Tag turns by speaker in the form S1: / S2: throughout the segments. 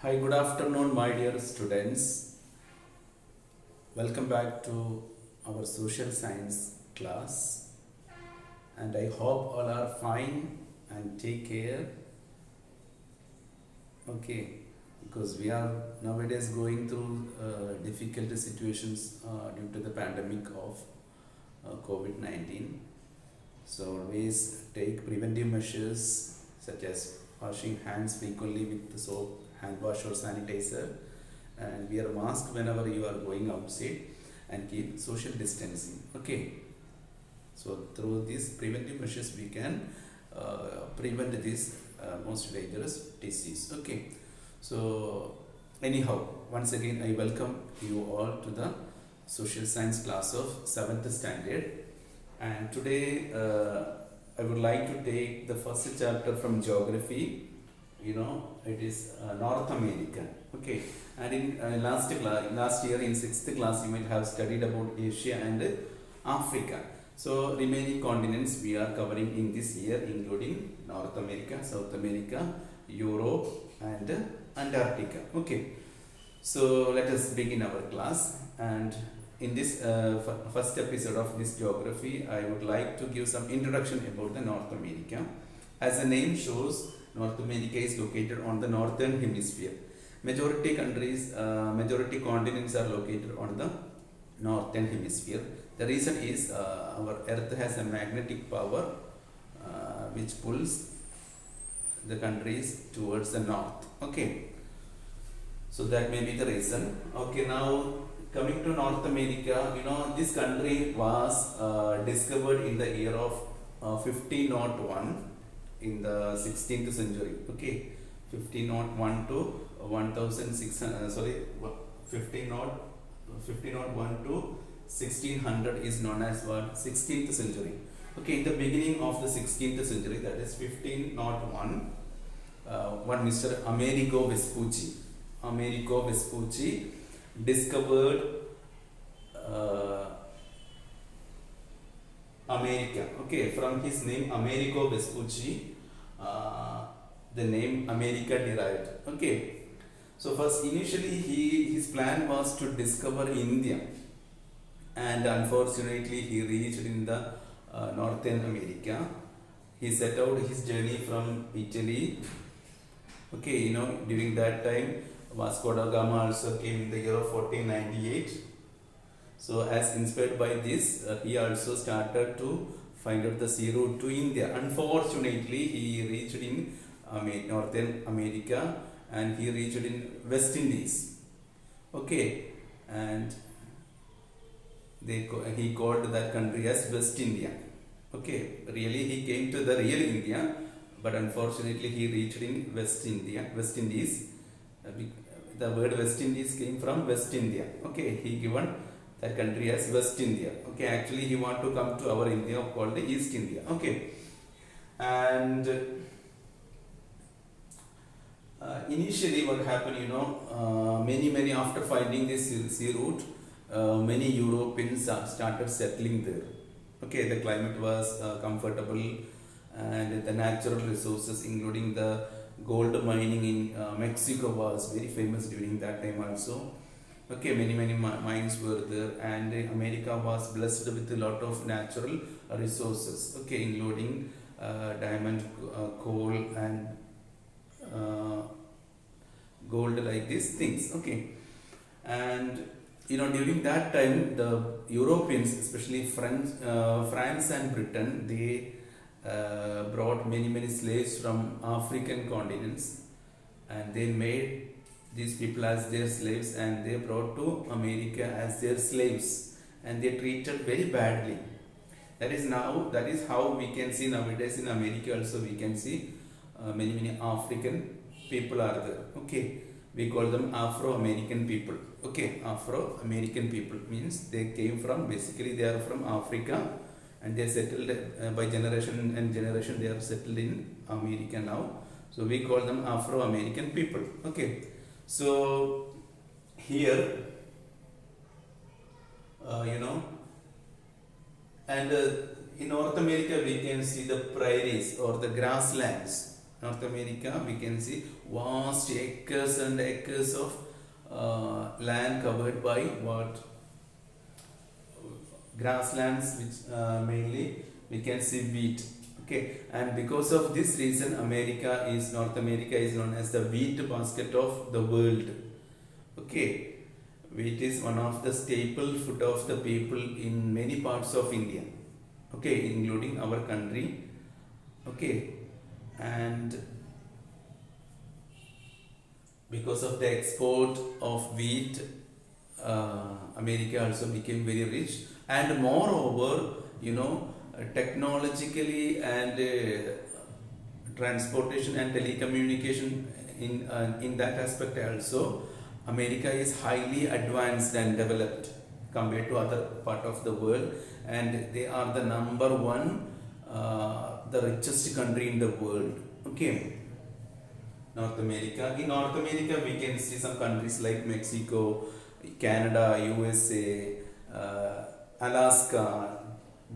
S1: Hi, good afternoon, my dear students. Welcome back to our social science class, and I hope all are fine and take care. Okay, because we are nowadays going through difficult situations due to the pandemic of COVID 19. So, always take preventive measures such as washing hands frequently with the soap, hand wash, or sanitizer, and wear a mask whenever you are going outside and keep social distancing. Okay, so through these preventive measures we can prevent this most dangerous disease. Okay, so anyhow, once again I welcome you all to the social science class of 7th standard, and today I would like to take the first chapter from geography. It is North America. Okay, and in last year in sixth class you might have studied about Asia and Africa. So remaining continents we are covering in this year, including North America, South America, Europe, and Antarctica. Okay, so let us begin our class. And in this first episode of this geography, I would like to give some introduction about the North America. As the name shows, North America is located on the northern hemisphere. Majority continents are located on the northern hemisphere. The reason is our Earth has a magnetic power which pulls the countries towards the north. Okay, so that may be the reason. Okay, now coming to North America, this country was discovered in the year of 1501 in the 16th century. Okay, 1501 to 1600, 1501 to 1600 is known as what? 16th century. Okay, in the beginning of the 16th century, that is 1501, one Mr. Amerigo Vespucci discovered America. Okay, from his name Amerigo Vespucci, the name America derived. Okay, so first initially his plan was to discover India, and unfortunately he reached in the Northern America. He set out his journey from Italy. Okay, during that time Vasco da Gama also came in the year of 1498. So as inspired by this, he also started to find out the sea route to India. Unfortunately, he reached in Northern America, and he reached in West Indies. Okay, and he called that country as West India. Okay, really he came to the real India, but unfortunately he reached in West Indies. The word West Indies came from West India. Okay, he given that country as West India. Okay, actually he want to come to our India called the East India. Okay, and initially what happened, many after finding this sea route, many Europeans started settling there. Okay, the climate was comfortable, and the natural resources, including the gold mining in Mexico, was very famous during that time also. Okay, many mines were there, and America was blessed with a lot of natural resources. Okay, including diamond, coal, and gold, like these things. Okay, and during that time the Europeans, especially France and Britain, they brought many slaves from African continents, and they made these people as their slaves, and they brought to America as their slaves, and they treated very badly. That is how we can see nowadays in America also. We can see many African people are there. Okay, we call them Afro-American people. Okay, Afro-American people means they came from, basically they are from Africa, and they settled by generation and generation, they are settled in America now. So we call them Afro-American people. Okay, so here and in North America we can see the prairies or the grasslands. North America, we can see vast acres and acres of land covered by what? Grasslands, which mainly we can see wheat. Okay, and because of this reason, North America is known as the wheat basket of the world. Okay, wheat is one of the staple food of the people in many parts of India. Okay, including our country. Okay, and because of the export of wheat, America also became very rich, and moreover, technologically and transportation and telecommunication in that aspect also, America is highly advanced and developed compared to other part of the world, and they are the number one, the richest country in the world. Okay, North America. In North America, we can see some countries like Mexico, Canada, USA, Alaska,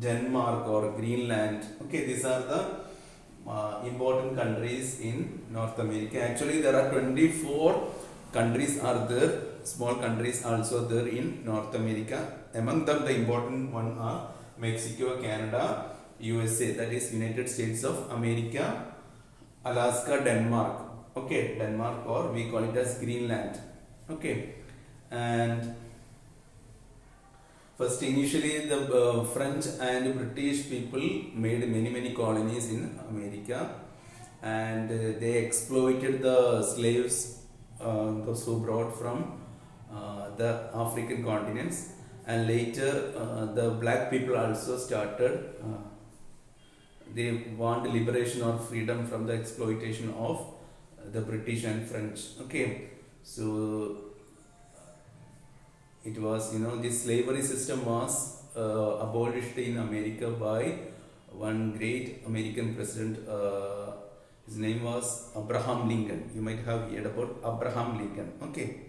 S1: Denmark or Greenland. Okay, these are the important countries in North America. Actually, there are 24 countries are there, small countries also there in North America. Among them, the important one are Mexico, Canada, USA, that is United States of America, Alaska, Denmark. Okay, Denmark, or we call it as Greenland. Okay, and first initially the French and British people made many colonies in America, and they exploited the slaves, those who brought from the African continents, and later the black people also started, they want liberation or freedom from the exploitation of the British and French. Okay, so it was, this slavery system was abolished in America by one great American president. His name was Abraham Lincoln. You might have heard about Abraham Lincoln. Okay,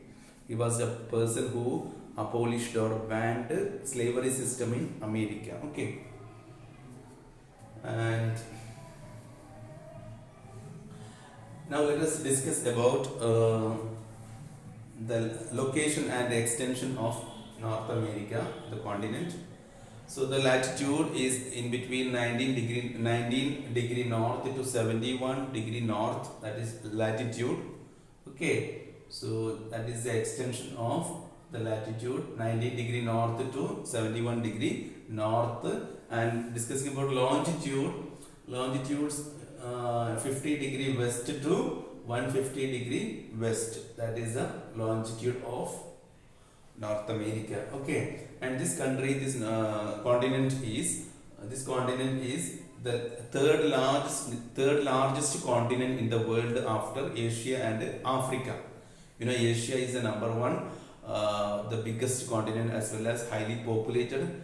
S1: he was the person who abolished or banned slavery system in America. Okay, and now let us discuss about the location and extension of North America, the continent. So the latitude is in between 19 degree north to 71 degree north, that is latitude. Okay, so that is the extension of the latitude, 19 degree north to 71 degree north. And discussing about longitudes 50 degree west to 150 degree west, that is the longitude of North America. Okay, and this country, this continent is the third largest continent in the world after Asia and Africa. Asia is the number one, the biggest continent as well as highly populated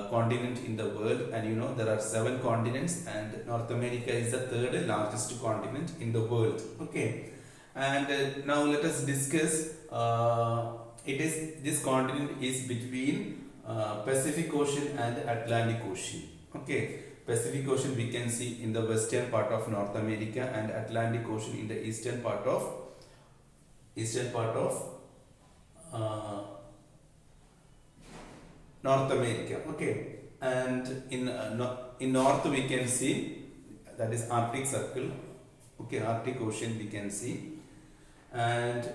S1: continent in the world, and there are 7 continents, and North America is the third largest continent in the world. Okay, and now let us discuss. This continent is between Pacific Ocean and Atlantic Ocean. Okay, Pacific Ocean we can see in the western part of North America, and Atlantic Ocean in the eastern part of North America. Okay, and in north we can see, that is Arctic Circle. Okay, Arctic Ocean we can see. And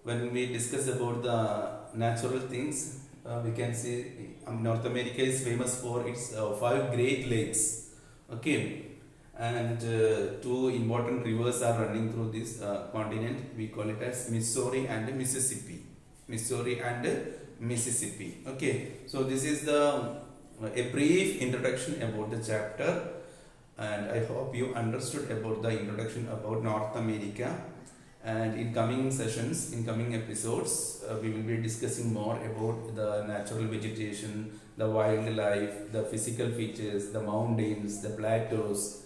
S1: when we discuss about the natural things, we can see North America is famous for its 5 Great Lakes. Okay, and 2 important rivers are running through this continent. We call it as Missouri and Mississippi. Okay, so this is a brief introduction about the chapter, and I hope you understood about the introduction about North America. And in coming sessions, in coming episodes, we will be discussing more about the natural vegetation, the wildlife, the physical features, the mountains, the plateaus,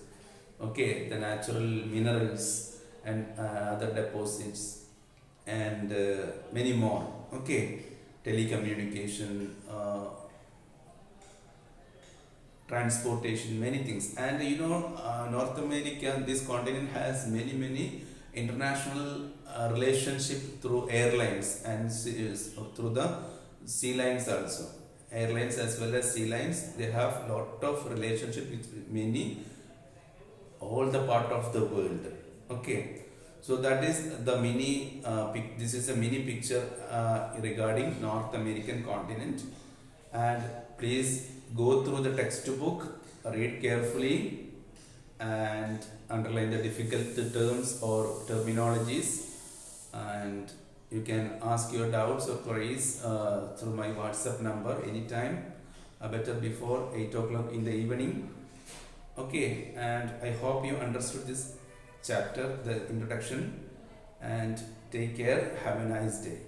S1: okay, the natural minerals and other deposits, and many more. Okay, telecommunication, transportation, many things. And North America, this continent has many international relationship through airlines and through the sea lines also. Airlines as well as sea lines, they have lot of relationship with many, all the part of the world. Okay, so that is the this is a mini picture regarding North American continent. And please go through the textbook, read carefully, and underline the difficult terms or terminologies. And you can ask your doubts or queries through my WhatsApp number anytime, better before 8 o'clock in the evening. Okay, and I hope you understood this chapter, the introduction, and take care. Have a nice day.